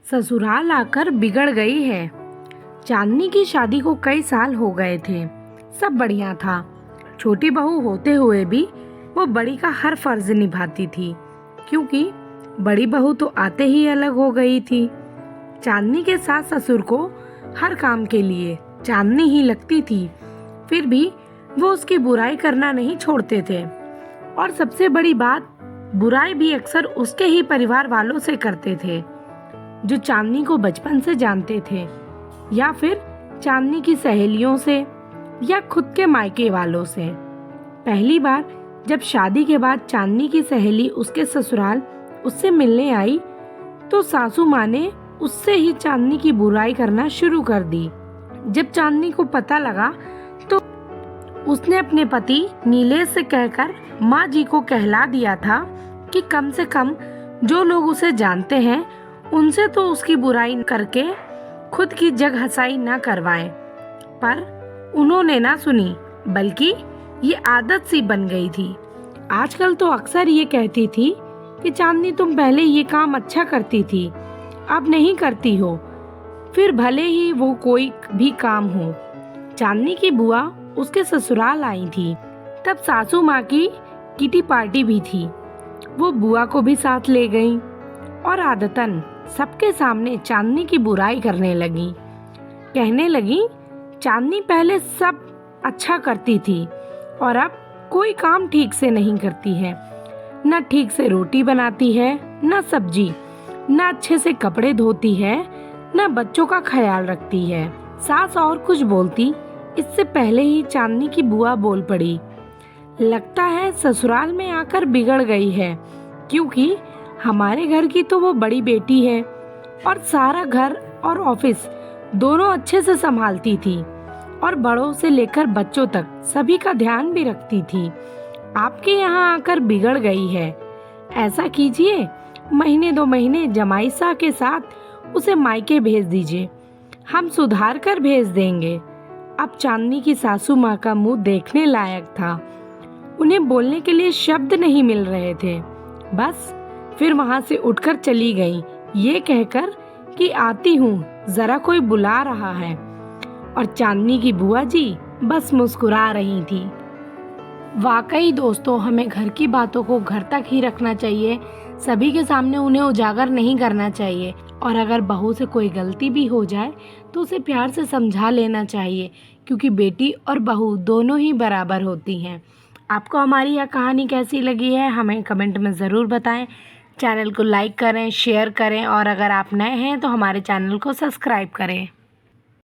ससुराल आकर बिगड़ गई है। चांदनी की शादी को कई साल हो गए थे। सब बढ़िया था। छोटी बहू होते हुए भी वो बड़ी का हर फर्ज निभाती थी, क्योंकि बड़ी बहू तो आते ही अलग हो गई थी। चांदनी के सास ससुर को हर काम के लिए चांदनी ही लगती थी, फिर भी वो उसकी बुराई करना नहीं छोड़ते थे। और सबसे बड़ी बात, बुराई भी अक्सर उसके ही परिवार वालों से करते थे, जो चांदनी को बचपन से जानते थे, या फिर चांदनी की सहेलियों से, या खुद के मायके वालों से। पहली बार जब शादी के बाद चांदनी की सहेली उसके ससुराल उससे मिलने आई, तो सासू माँ ने उससे ही चांदनी की बुराई करना शुरू कर दी। जब चांदनी को पता लगा तो उसने अपने पति नीलेश से कहकर माँ जी को कहला दिया था कि कम से कम जो लोग उसे जानते हैं उनसे तो उसकी बुराई करके खुद की जग हंसाई न करवाएं। पर उन्होंने ना सुनी, बल्कि ये आदत सी बन गई थी। आजकल तो अक्सर ये कहती थी कि चांदनी तुम पहले ये काम अच्छा करती थी, अब नहीं करती हो, फिर भले ही वो कोई भी काम हो। चांदनी की बुआ उसके ससुराल आई थी। तब सासू माँ की किटी पार्टी भी थी। वो बुआ को भी साथ ले गई और आदतन सबके सामने चांदनी की बुराई करने लगी। कहने लगी, चांदनी पहले सब अच्छा करती थी और अब कोई काम ठीक से नहीं करती है। न ठीक से रोटी बनाती है, न सब्जी, न अच्छे से कपड़े धोती है, न बच्चों का ख्याल रखती है। सास और कुछ बोलती, इससे पहले ही चांदनी की बुआ बोल पड़ी, लगता है ससुराल में आकर बिगड़ गई है, क्योंकि हमारे घर की तो वो बड़ी बेटी है और सारा घर और ऑफिस दोनों अच्छे से संभालती थी और बड़ों से लेकर बच्चों तक सभी का ध्यान भी रखती थी। आपके यहाँ आकर बिगड़ गई है। ऐसा कीजिए, महीने 2 महीने जमाई साह के साथ उसे मायके भेज दीजिए, हम सुधार कर भेज देंगे। अब चांदनी की सासू माँ का मुंह देखने लायक था। उन्हें बोलने के लिए शब्द नहीं मिल रहे थे। बस फिर वहां से उठकर चली गई, ये कहकर कि आती हूँ, जरा कोई बुला रहा है। और चांदनी की बुआ जी बस मुस्कुरा रही थी। वाकई दोस्तों, हमें घर की बातों को घर तक ही रखना चाहिए, सभी के सामने उन्हें उजागर नहीं करना चाहिए। और अगर बहू से कोई गलती भी हो जाए तो उसे प्यार से समझा लेना चाहिए, क्योंकि बेटी और बहू दोनों ही बराबर होती हैं। आपको हमारी यह कहानी कैसी लगी है, हमें कमेंट में ज़रूर बताएं। चैनल को लाइक करें, शेयर करें, और अगर आप नए हैं तो हमारे चैनल को सब्सक्राइब करें।